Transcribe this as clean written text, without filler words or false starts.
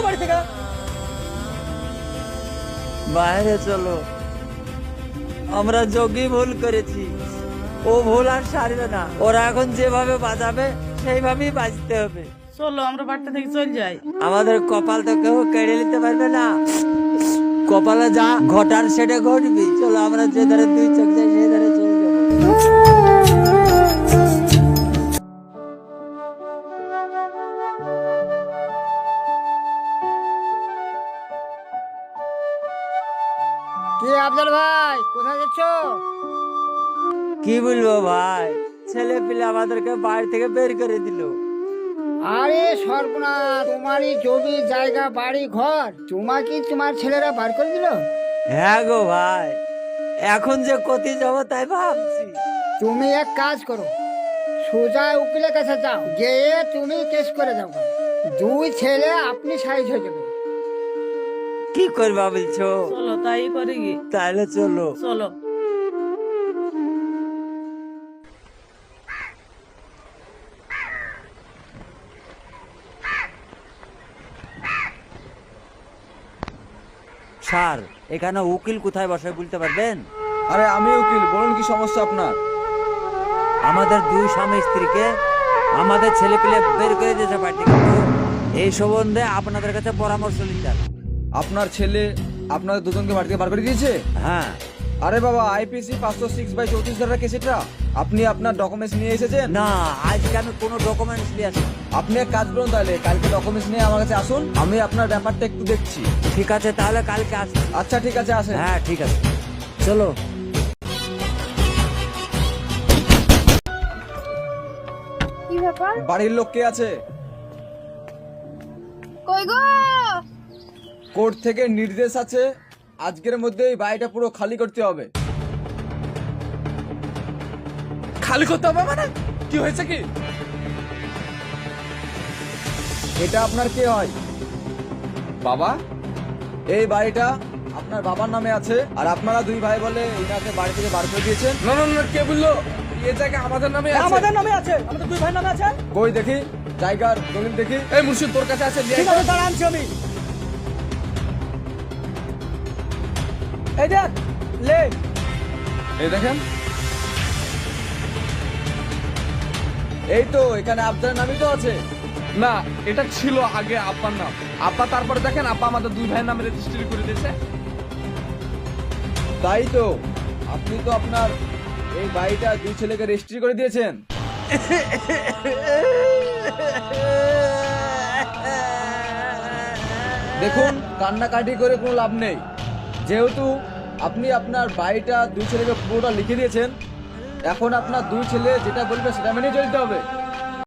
যাও বাড়ি থেকে। বাইরে চলো, আমরা যোগী ভুল করেছি, ও ভুল আর সারবে না। ওরা এখন যেভাবে বাজাবে সেইভাবেই বাজতে হবে। চলো আমরা বাড়িটা থেকে চল যাই। আমাদের কপাল তো কেউ কেড়ে নিতে পারবে না, কপালে যা ঘটার সেটা ঘটবি। চলো আমরা যে ধারে দুই চোখ যাই সেই ধারে চলে যাবো। কি আফজাল ভাই, কোথায় যাচ্ছ? কি বলবো ভাই, ছেলে পিলে আমাদেরকে বাড়ি থেকে বের করে দিল। আরে সর্বনাশ, তোমারই জমি জায়গা বাড়ি ঘর তোমাকে তোমার ছেলেরা বার করে দিল? হ্যাঁ গো ভাই, এখন যে কোথায় যাবো তাই ভাবছি। তুমি এক কাজ করো, সোজা উকিলের কাছে যাও, গিয়ে তুমি কেস করে দাও। দুই ছেলে আপনি সাইজ হয়ে যাবে। কি করবা বলছো? চলো তাই করি কি। তাহলে চলো। চলো। স্যার, এখানে উকিল কোথায় বসে বলতে পারবেন? আরে আমি উকিল, বলুন কি সমস্যা আপনার? আমাদের দুই স্বামী স্ত্রীকে আমাদের ছেলে পেলে বের করে দিয়েছে বাড়ি থেকে। এই সম্বন্ধে আপনাদের কাছে পরামর্শ নিতে। আপনার ছেলে আপনাদের দুজনকে বাড়ি থেকে বার করে দিয়েছে? হ্যাঁ। আরে বাবা, আইপিসি 506/34 ধারা কেস এটা। আপনি আপনার ডকুমেন্টস নিয়ে এসেছেন? না, আজকে আমি কোনো ডকুমেন্টস নিয়ে আসি। আপনি এক কাজ করুন, তাহলে কালকে ডকুমেন্টস নিয়ে আমার কাছে আসুন, আমি আপনার ব্যাপারটা একটু দেখছি। ঠিক আছে, তাহলে কালকে আসি। আচ্ছা ঠিক আছে, আসেন। হ্যাঁ ঠিক আছে, চলো। কি ব্যাপার? বাড়ির লোক কে আছে? কই গো? কোর্ট থেকে নির্দেশ আছে, আজকের মধ্যে এই বাড়িটা পুরো খালি করতে হবে। খালি করতে হবে মানে? কি হয়েছে কি? এটা আপনার কে হয়? বাবা, এই বাড়িটা আপনার বাবার নামে আছে, আর আপনারা দুই ভাই বলে এনাকে বাড়ি থেকে বার করে দিয়েছেন। না না না, কে বললো? এই জায়গা আমাদের নামে আছে। আমাদের নামে আছে, আমাদের দুই ভাই নামে আছে। কই দেখি জায়গার দলিল দেখি। এই মুর্শিদ, তোর কাছে আছে? ঠিক আছে, দাঁড়া আনছি আমি। এই দেখ, লে। এই দেখেন। এই তো এখানে আপনার নামই তো আছে। না, এটা ছিল আগে আব্বার নাম। আব্বা তারপরে দেখেন আব্বা আমাদের দুই ভাইয়ের নামে রেজিস্ট্রি করে দিয়েছে। তাই তো, আপনি তো আপনার এই বাড়িটা দুই ছেলেকে রেজিস্ট্রি করে দিয়েছেন। দেখুন, কান্নাকাটি করে কোনো লাভ নেই। যেহেতু আপনি আপনার বাড়িটা দুই ছেলেকে পুরোটা লিখে দিয়েছেন, এখন আপনার দুই ছেলে যেটা বলবে সেটা মেনে চলতে হবে।